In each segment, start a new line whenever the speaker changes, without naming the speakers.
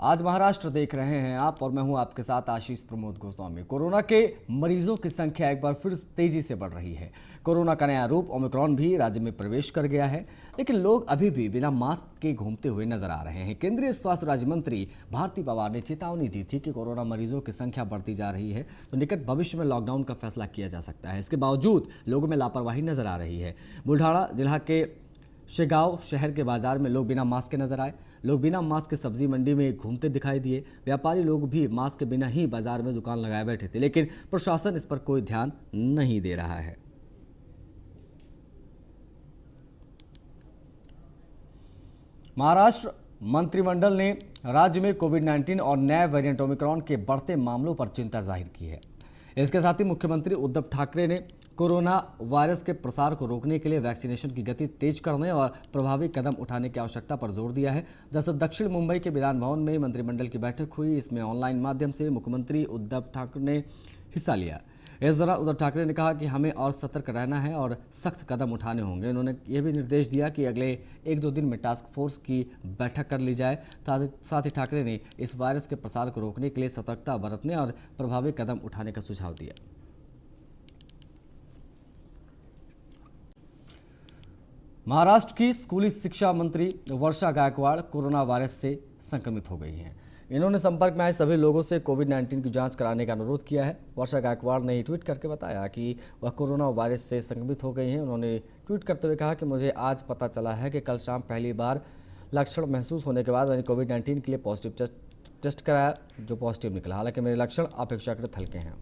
आज महाराष्ट्र देख रहे हैं आप और मैं हूं आपके साथ आशीष प्रमोद गोस्वामी। कोरोना के मरीजों की संख्या एक बार फिर तेजी से बढ़ रही है। कोरोना का नया रूप ओमिक्रॉन भी राज्य में प्रवेश कर गया है, लेकिन लोग अभी भी बिना मास्क के घूमते हुए नजर आ रहे हैं। केंद्रीय स्वास्थ्य राज्य मंत्री भारती पवार ने चेतावनी दी थी कि कोरोना मरीजों की संख्या बढ़ती जा रही है तो निकट भविष्य में लॉकडाउन का फैसला किया जा सकता है। इसके बावजूद लोगों में लापरवाही नजर आ रही है। बुल्ढाना जिला के शेगांव शहर के बाजार में लोग बिना मास्क के नजर आए। लोग बिना मास्क के सब्जी मंडी में घूमते दिखाई दिए। व्यापारी लोग भी मास्क के बिना ही बाजार में दुकान लगाए बैठे थे, लेकिन प्रशासन इस पर कोई ध्यान नहीं दे रहा है। महाराष्ट्र मंत्रिमंडल ने राज्य में कोविड-19 और नए वेरिएंट ओमिक्रॉन के बढ़ते मामलों पर चिंता जाहिर की है। इसके साथ ही मुख्यमंत्री उद्धव ठाकरे ने कोरोना वायरस के प्रसार को रोकने के लिए वैक्सीनेशन की गति तेज करने और प्रभावी कदम उठाने की आवश्यकता पर जोर दिया है। दरअसल दक्षिण मुंबई के विधान भवन में मंत्रिमंडल की बैठक हुई। इसमें ऑनलाइन माध्यम से मुख्यमंत्री उद्धव ठाकरे ने हिस्सा लिया। इस दौरान उद्धव ठाकरे ने कहा कि हमें और सतर्क रहना है और सख्त कदम उठाने होंगे। उन्होंने यह भी निर्देश दिया कि अगले 1-2 दिन में टास्क फोर्स की बैठक कर ली जाए। साथ ही ठाकरे ने इस वायरस के प्रसार को रोकने के लिए सतर्कता बरतने और प्रभावी कदम उठाने का सुझाव दिया। महाराष्ट्र की स्कूली शिक्षा मंत्री वर्षा गायकवाड़ कोरोना वायरस से संक्रमित हो गई हैं। इन्होंने संपर्क में आए सभी लोगों से कोविड-19 की जांच कराने का अनुरोध किया है। वर्षा गायकवाड़ ने ट्वीट करके बताया कि वह कोरोना वायरस से संक्रमित हो गई हैं। उन्होंने ट्वीट करते हुए कहा कि मुझे आज पता चला है कि कल शाम पहली बार लक्षण महसूस होने के बाद मैंने कोविड-19 के लिए पॉजिटिव टेस्ट कराया, जो पॉजिटिव निकला। हालांकि मेरे लक्षण अपेक्षाकृत हल्के हैं।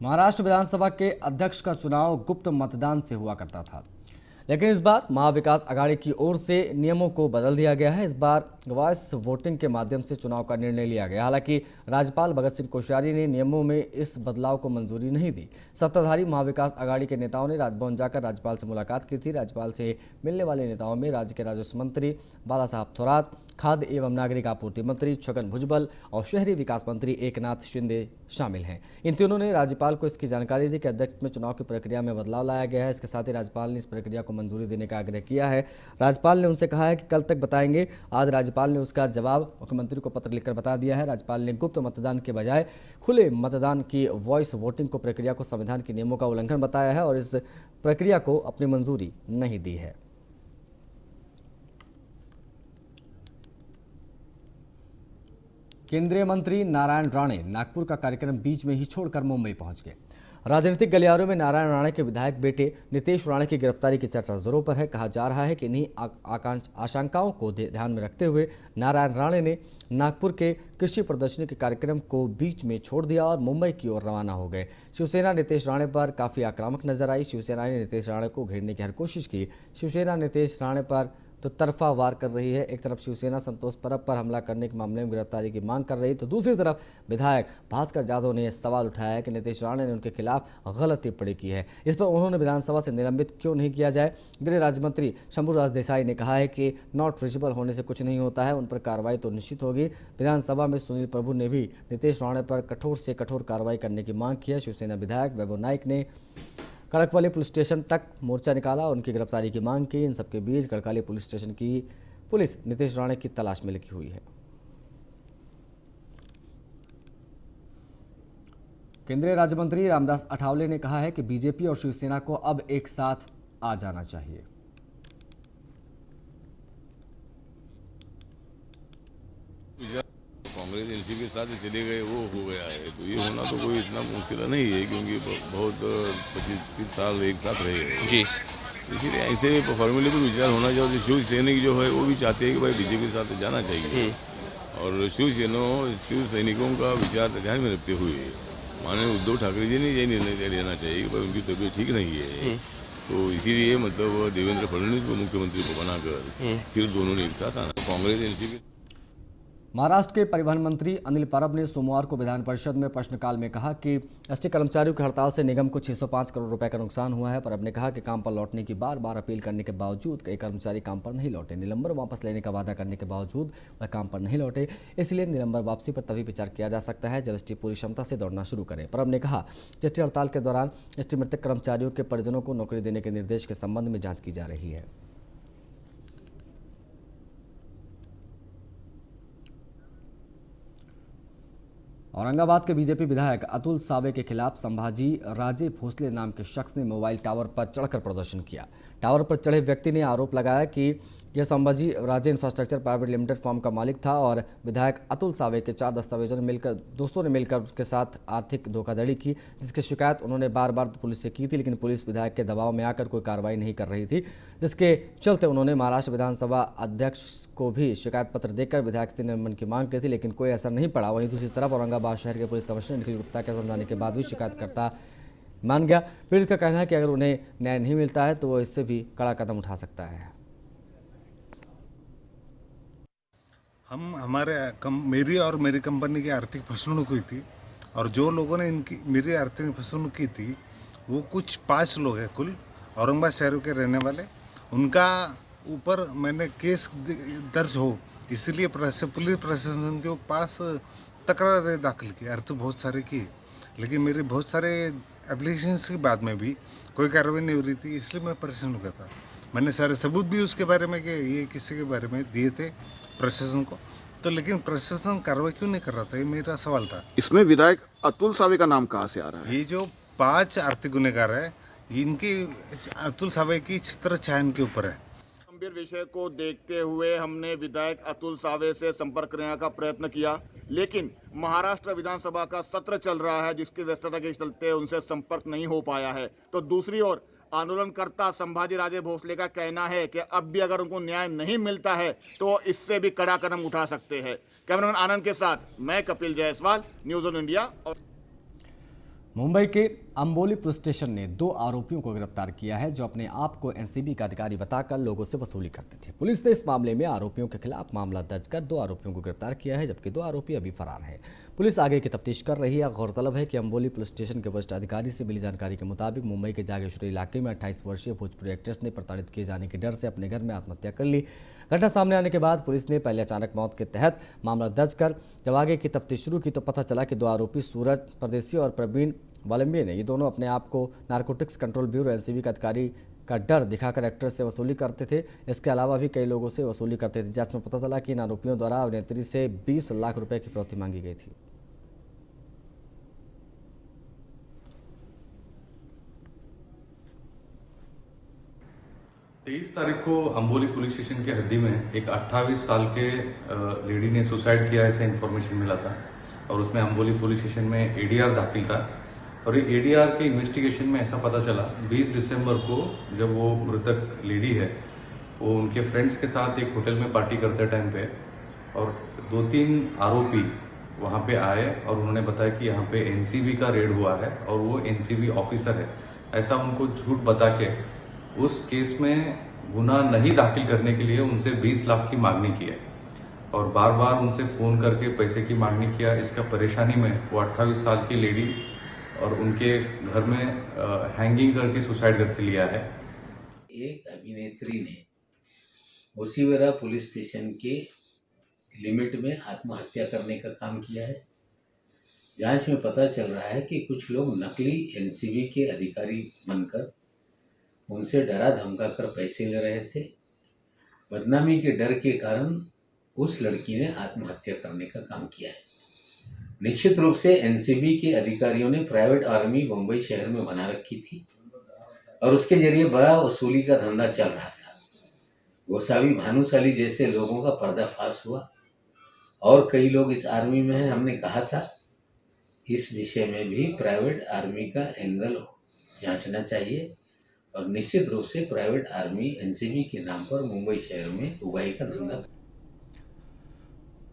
महाराष्ट्र विधानसभा के अध्यक्ष का चुनाव गुप्त मतदान से हुआ करता था, लेकिन इस बार महाविकास आघाड़ी की ओर से नियमों को बदल दिया गया है। इस बार वॉइस वोटिंग के माध्यम से चुनाव का निर्णय लिया गया। हालांकि राज्यपाल भगत सिंह कोश्यारी ने नियमों में इस बदलाव को मंजूरी नहीं दी। सत्ताधारी महाविकास आघाड़ी के नेताओं ने राजभवन जाकर राज्यपाल से मुलाकात की थी। राज्यपाल से मिलने वाले नेताओं में राज्य के राजस्व मंत्री बाला साहब थोरात, खाद्य एवं नागरिक आपूर्ति मंत्री छगन भुजबल और शहरी विकास मंत्री एकनाथ शिंदे शामिल हैं। इन तीनों ने राज्यपाल को इसकी जानकारी दी कि अध्यक्ष में चुनाव की प्रक्रिया में बदलाव लाया गया है। इसके साथ ही राज्यपाल ने इस प्रक्रिया को मंजूरी देने का आग्रह किया है। राज्यपाल ने उनसे कहा है कि कल तक बताएंगे। आज राज्यपाल ने उसका जवाब मुख्यमंत्री को पत्र लिखकर बता दिया है। राज्यपाल ने गुप्त मतदान के बजाय खुले मतदान की वॉइस वोटिंग को प्रक्रिया को संविधान के नियमों का उल्लंघन बताया है और इस प्रक्रिया को अपनी मंजूरी नहीं दी है। केंद्रीय मंत्री नारायण राणे नागपुर का कार्यक्रम बीच में ही छोड़कर मुंबई पहुंच गए। राजनीतिक गलियारों में नारायण राणे के विधायक बेटे नितेश राणे की गिरफ्तारी की चर्चा जोरों पर है। कहा जा रहा है कि इन्हीं आशंकाओं को ध्यान में रखते हुए नारायण राणे ने नागपुर के कृषि प्रदर्शनी के कार्यक्रम को बीच में छोड़ दिया और मुंबई की ओर रवाना हो गए। शिवसेना नितेश राणे पर काफी आक्रामक नजर आई। शिवसेना ने नितेश राणे को घेरने की हर कोशिश की। शिवसेना नितेश राणे पर तो तरफा वार कर रही है। एक तरफ शिवसेना संतोष परब पर हमला करने के मामले में गिरफ्तारी की मांग कर रही, तो दूसरी तरफ विधायक भास्कर जाधव ने सवाल उठाया है कि नितेश राणे ने उनके खिलाफ गलत टिप्पणी की है। इस पर उन्होंने विधानसभा से निलंबित क्यों नहीं किया जाए। गृह राज्य मंत्री शंभूराज देसाई ने कहा है कि नॉट रीचेबल होने से कुछ नहीं होता है, उन पर कार्रवाई तो निश्चित होगी। विधानसभा में सुनील प्रभु ने भी नितेश राणे पर कठोर से कठोर कार्रवाई करने की मांग की है। शिवसेना विधायक वैभव नाइक ने कड़कवाली पुलिस स्टेशन तक मोर्चा निकाला और उनकी गिरफ्तारी की मांग की। इन सबके बीच कड़काली पुलिस स्टेशन की पुलिस नितेश राणे की तलाश में लगी हुई है। केंद्रीय राज्य मंत्री रामदास अठावले ने कहा है कि बीजेपी और शिवसेना को अब एक साथ आ जाना चाहिए।
कांग्रेस एनसीपी के साथ चले गए, वो हो गया है, तो ये होना तो कोई इतना मुश्किल नहीं है, क्योंकि बहुत 25-30 साल एक साथ रहे हैं जी। इसीलिए ऐसे फॉर्मूले पर विचार होना चाहिए। शिव सैनिक जो है वो भी चाहते हैं कि भाई बीजेपी के साथ जाना चाहिए और शिव सैनिकों का विचार ध्यान में रखते हुए माननीय उद्धव ठाकरे जी ने यही निर्णय लेना चाहिए कि भाई उनकी तबीयत ठीक नहीं है, तो इसीलिए मतलब देवेंद्र फडणवीस को मुख्यमंत्री को बनाकर फिर दोनों ने एक साथ आना। कांग्रेस एनसीपी
महाराष्ट्र के परिवहन मंत्री अनिल परब ने सोमवार को विधान परिषद में प्रश्नकाल में कहा कि एसटी कर्मचारियों की हड़ताल से निगम को 605 करोड़ रुपए का नुकसान हुआ है। परब ने कहा कि काम पर लौटने की बार बार अपील करने के बावजूद कई कर्मचारी काम पर नहीं लौटे। निलंबन वापस लेने का वादा करने के बावजूद वह काम पर नहीं लौटे। इसलिए निलंबन वापसी पर तभी विचार किया जा सकता है जब एसटी पूरी क्षमता से दौड़ना शुरू करे। परब ने कहा कि एसटी हड़ताल के दौरान एसटी मृतक कर्मचारियों के परिजनों को नौकरी देने के निर्देश के संबंध में जाँच की जा रही है। औरंगाबाद के बीजेपी विधायक अतुल सावे के खिलाफ संभाजी राजे भोसले नाम के शख्स ने मोबाइल टावर पर चढ़कर प्रदर्शन किया। टावर पर चढ़े व्यक्ति ने आरोप लगाया कि यह Sambhaji Raje infrastructure private limited firm का मालिक था और विधायक अतुल सावे के 4 दोस्तों ने मिलकर उसके साथ आर्थिक धोखाधड़ी की, जिसकी शिकायत उन्होंने बार बार पुलिस से की थी, लेकिन पुलिस विधायक के दबाव में आकर कोई कार्रवाई नहीं कर रही थी, जिसके चलते उन्होंने महाराष्ट्र विधानसभा अध्यक्ष को भी शिकायत पत्र देकर विधायक से निलंबन की मांग की थी, लेकिन कोई असर नहीं पड़ा। वहीं दूसरी तरफ औरंगाबाद शहर के पुलिस कमिश्नर निखिल गुप्ता के समझाने के बाद भी शिकायतकर्ता मान गया। पीड़ित का कहना है कि अगर उन्हें न्याय नहीं मिलता है तो वो इससे भी कड़ा कदम उठा सकता है।
मेरी और मेरी कंपनी की आर्थिक फसलुक हुई थी और जो लोगों ने मेरी आर्थिक फसलुक की थी वो कुछ 5 लोग हैं कुल, औरंगाबाद शहर के रहने वाले। उनका ऊपर मैंने केस दर्ज हो इसलिए पुलिस प्रशासन के पास तकरार दाखिल की, अर्थ बहुत सारे किए, लेकिन मेरे बहुत सारे एप्लीकेशंस के बाद में भी कोई कार्रवाई नहीं हो रही थी, इसलिए मैं परेशान हो गया था। मैंने सारे सबूत भी उसके बारे में कि ये किसी के बारे में दिए थे प्रशासन को, तो लेकिन प्रशासन कार्रवाई क्यों नहीं कर रहा था, ये मेरा सवाल था।
इसमें विधायक अतुल सावे का नाम कहाँ से आ रहा है?
ये जो 5 आर्थिक गुनहगार है इनकी अतुल सावे की छत्र छाया के ऊपर है।
गंभीर विषय को देखते हुए हमने विधायक अतुल सावे से संपर्क करने का प्रयत्न किया, लेकिन महाराष्ट्र विधानसभा का सत्र चल रहा है जिसकी व्यस्तता के चलते उनसे संपर्क नहीं हो पाया है। तो दूसरी ओर आंदोलनकर्ता संभाजी राजे भोसले का कहना है कि अब भी अगर उनको न्याय नहीं मिलता है तो इससे भी कड़ा कदम उठा सकते हैं। कैमरामैन आनंद के साथ मैं Kapil Jaiswal, news on India.
Mumbai के अंबोली पुलिस स्टेशन ने 2 आरोपियों को गिरफ्तार किया है जो अपने आप को एनसीबी का अधिकारी बताकर लोगों से वसूली करते थे। पुलिस ने इस मामले में आरोपियों के खिलाफ मामला दर्ज कर 2 आरोपियों को गिरफ्तार किया है, जबकि 2 आरोपी अभी फरार हैं। पुलिस आगे की तफ्तीश कर रही है। गौरतलब है कि अंबोली पुलिस स्टेशन के वरिष्ठ अधिकारी से मिली जानकारी के मुताबिक मुंबई के जागेश्वरी इलाके में 28 वर्षीय भोजपुरी एक्ट्रेस ने प्रताड़ित किए जाने के डर से अपने घर में आत्महत्या कर ली। घटना सामने आने के बाद पुलिस ने पहले अचानक मौत के तहत मामला दर्ज कर जब आगे की तफ्तीश शुरू की तो पता चला कि 2 आरोपी सूरज परदेसी और प्रवीण वालंबी ने ये दोनों अपने आप को नारकोटिक्स कंट्रोल ब्यूरो एनसीबी का अधिकारी का डर दिखाकर एक्ट्रेस से वसूली करते थे। इसके अलावा भी कई लोगों से वसूली करते थे। जांच में पता चला कि इन आरोपियों द्वारा अभिनेत्री से 20 लाख रुपए की फिरौती मांगी गई थी।
तेईस तारीख को अंबोली पुलिस स्टेशन के हद्दी में एक 28 साल के लेडी ने सुसाइड किया, ऐसा इन्फॉर्मेशन मिला था और उसमें अंबोली पुलिस स्टेशन में एडीआर दाखिल था। और ये एडीआर के इन्वेस्टिगेशन में ऐसा पता चला 20 दिसंबर को जब वो मृतक लेडी है वो उनके फ्रेंड्स के साथ एक होटल में पार्टी करते टाइम पे और 2-3 आरोपी वहाँ पे आए और उन्होंने बताया कि यहाँ पे एनसीबी का रेड हुआ है और वो एनसीबी ऑफिसर है, ऐसा उनको झूठ बता के उस केस में गुनाह नहीं दाखिल करने के लिए उनसे 20 लाख की मांगनी की है और बार बार उनसे फ़ोन करके पैसे की मांगनी किया। इसका परेशानी में वो 28 साल की लेडी और उनके घर में हैंगिंग करके सुसाइड करके लिया है।
एक अभिनेत्री ने ओसीवरा पुलिस स्टेशन के लिमिट में आत्महत्या करने का काम किया है। जांच में पता चल रहा है कि कुछ लोग नकली एनसीबी के अधिकारी बनकर उनसे डरा धमका कर पैसे ले रहे थे। बदनामी के डर के कारण उस लड़की ने आत्महत्या करने का काम किया है। निश्चित रूप से एनसीबी के अधिकारियों ने प्राइवेट आर्मी मुंबई शहर में बना रखी थी और उसके जरिए बड़ा वसूली का धंधा चल रहा था। गोसावी भानुशाली जैसे लोगों का पर्दाफाश हुआ और कई लोग इस आर्मी में हैं। हमने कहा था इस विषय में भी प्राइवेट आर्मी का एंगल जांचना चाहिए और निश्चित रूप से प्राइवेट आर्मी एनसीबी के नाम पर मुंबई शहर में उगाही का धंधा।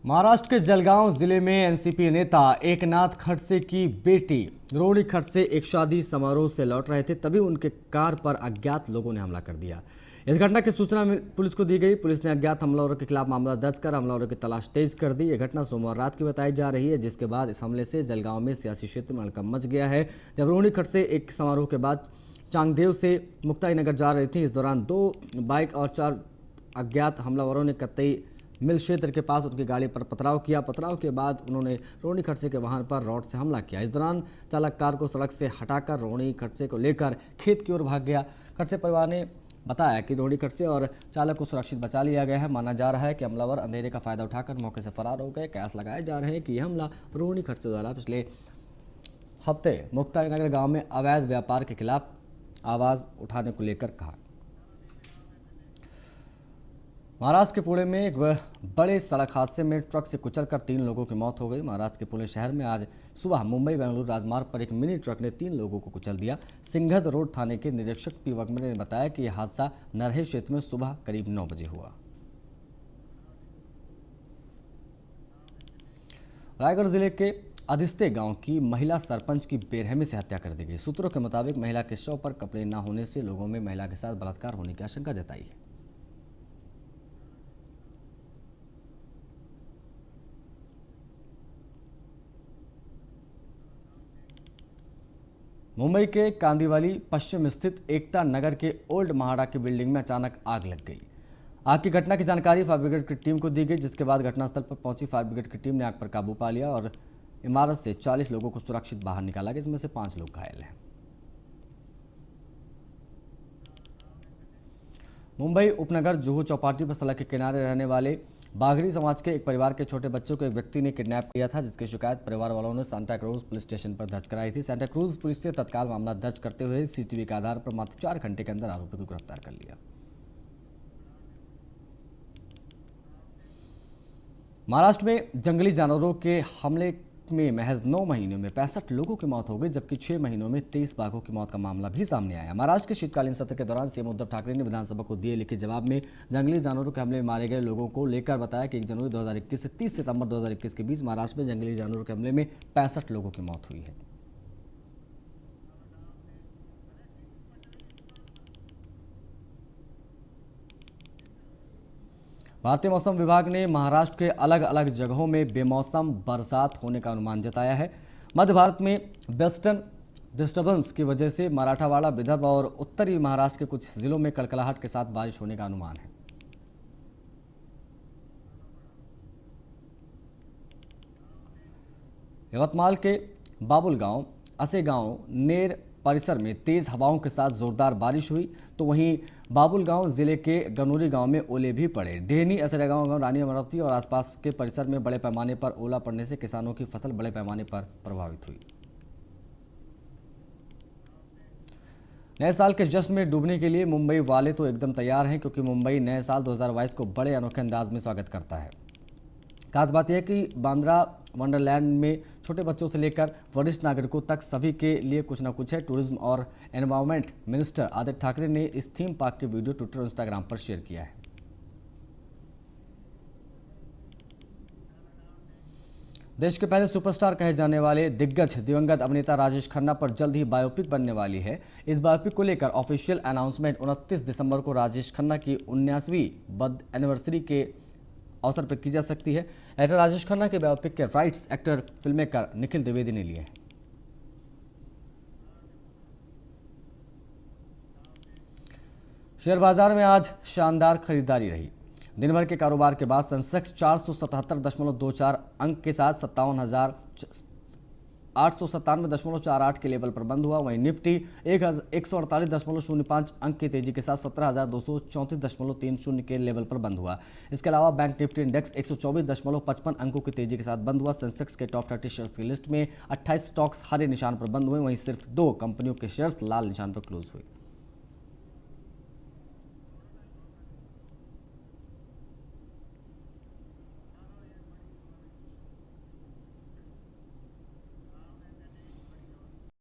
महाराष्ट्र के जलगांव जिले में एनसीपी नेता एकनाथ खडसे की बेटी रोहिणी खडसे एक शादी समारोह से लौट रहे थे, तभी उनके कार पर अज्ञात लोगों ने हमला कर दिया। इस घटना की सूचना पुलिस को दी गई। पुलिस ने अज्ञात हमलावरों के खिलाफ मामला दर्ज कर हमलावरों की तलाश तेज कर दी। यह घटना सोमवार रात की बताई जा रही है, जिसके बाद इस हमले से जलगांव में सियासी क्षेत्र में हड़कंप मच गया है। जब रोहिणी खट से एक समारोह के बाद चांगदेव से मुक्ताई नगर जा रही थी, इस दौरान 2 बाइक और 4 अज्ञात हमलावरों ने कत्तई मिल क्षेत्र के पास उनकी गाड़ी पर पथराव किया। पथराव के बाद उन्होंने रोहिणी खड़से के वाहन पर रॉड से हमला किया। इस दौरान चालक कार को सड़क से हटाकर रोहिणी खड़से को लेकर खेत की ओर भाग गया। खड़से परिवार ने बताया कि रोहिणी खड़से और चालक को सुरक्षित बचा लिया गया है। माना जा रहा है कि हमलावर अंधेरे का फायदा उठाकर मौके से फरार हो गए। कयास लगाए जा रहे हैं कि यह हमला रोहिणी खड़से द्वारा पिछले हफ्ते मुक्ताई नगर गाँव में अवैध व्यापार के खिलाफ आवाज़ उठाने को लेकर कहा। महाराष्ट्र के पुणे में एक बड़े सड़क हादसे में ट्रक से कुचलकर 3 लोगों की मौत हो गई। महाराष्ट्र के पुणे शहर में आज सुबह मुंबई बेंगलुरु राजमार्ग पर एक मिनी ट्रक ने 3 लोगों को कुचल दिया। सिंघद रोड थाने के निरीक्षक पी वगमरे ने बताया कि यह हादसा नरहे क्षेत्र में सुबह करीब 9 बजे हुआ। रायगढ़ जिले के अधिस्ते गांव की महिला सरपंच की बेरहमी से हत्या कर दी गई। सूत्रों के मुताबिक महिला के शव पर कपड़े न होने से लोगों में महिला के साथ बलात्कार होने की आशंका जताई है। मुंबई के कांदीवाली पश्चिम स्थित एकता नगर के ओल्ड महाड़ा की बिल्डिंग में अचानक आग लग गई। आग की घटना की जानकारी फायर ब्रिगेड की टीम को दी गई, जिसके बाद घटनास्थल पर पहुंची फायर ब्रिगेड की टीम ने आग पर काबू पा लिया और इमारत से 40 लोगों को सुरक्षित बाहर निकाला गया, जिसमें से 5 लोग घायल हैं। मुंबई उपनगर जुहू चौपाटी पर सड़क के किनारे रहने वाले बाघरी समाज के एक परिवार के छोटे बच्चों को एक व्यक्ति ने किडनैप किया था, जिसकी शिकायत परिवार वालों ने सांता क्रूज पुलिस स्टेशन पर दर्ज कराई थी। सांता क्रूज पुलिस ने तत्काल मामला दर्ज करते हुए सीसीटीवी के आधार पर मात्र 4 घंटे के अंदर आरोपी को गिरफ्तार कर लिया। महाराष्ट्र में जंगली जानवरों के हमले में महज 9 महीनों में 65 लोगों की मौत हो गई, जबकि 6 महीनों में 23 बाघों की मौत का मामला भी सामने आया। महाराष्ट्र के शीतकालीन सत्र के दौरान सीएम उद्धव ठाकरे ने विधानसभा को दिए लिखित जवाब में जंगली जानवरों के हमले में मारे गए लोगों को लेकर बताया कि 1 जनवरी 2021 से 30 सितंबर 2021 के बीच महाराष्ट्र में जंगली जानवरों के हमले में 65 लोगों की मौत हुई है। भारतीय मौसम विभाग ने महाराष्ट्र के अलग अलग जगहों में बेमौसम बरसात होने का अनुमान जताया है। मध्य भारत में वेस्टर्न डिस्टर्बेंस की वजह से मराठावाड़ा, विदर्भ और उत्तरी महाराष्ट्र के कुछ जिलों में कड़कड़ाहट के साथ बारिश होने का अनुमान है। यवतमाल के बाबुलगांव, असेगांव, नेर परिसर में तेज हवाओं के साथ जोरदार बारिश हुई, तो वहीं बाबुलगांव जिले के गनूरी गांव में ओले भी पड़े। डेहनी, असरेगांव गांव, रानी अमरावती और आसपास के परिसर में बड़े पैमाने पर ओला पड़ने से किसानों की फसल बड़े पैमाने पर प्रभावित हुई। नए साल के जश्न में डूबने के लिए मुंबई वाले तो एकदम तैयार हैं, क्योंकि मुंबई नए साल 2022 को बड़े अनोखे अंदाज में स्वागत करता है। खास बात यह है कि बांद्रा वंडरलैंड में छोटे बच्चों से लेकर वरिष्ठ नागरिकों तक सभी के लिए कुछ न कुछ है। टूरिज्म और एनवायरनमेंट मिनिस्टर आदित्य ठाकरे ने इस थीम पार्क की वीडियो ट्विटर और इंस्टाग्राम पर शेयर किया है। देश के पहले सुपरस्टार कहे जाने वाले दिग्गज दिवंगत अभिनेता राजेश खन्ना पर जल्द ही बायोपिक बनने वाली है। इस बायोपिक को लेकर ऑफिशियल अनाउंसमेंट 29 दिसंबर को राजेश खन्ना की 19वीं बर्थ एनिवर्सरी के अवसर पर की जा सकती है। एक्टर राजेश खन्ना के बायोपिक के rights actor film maker Nikhil Dwivedi ने लिए हैं। शेयर बाजार में आज शानदार खरीदारी रही। दिन भर के कारोबार के बाद सेंसेक्स 477.24 अंक के साथ 57,897.48 के लेवल पर बंद हुआ। वहीं निफ्टी 148.05 अंक की तेजी के साथ 17,234.30 के लेवल पर बंद हुआ। इसके अलावा बैंक निफ्टी इंडेक्स 124.55 अंकों की तेजी के साथ बंद हुआ। सेंसेक्स के टॉप 30 शेयर्स की लिस्ट में 28 स्टॉक्स हरे निशान पर बंद हुए, वहीं सिर्फ 2 कंपनियों के शेयर्स लाल निशान पर क्लोज हुए।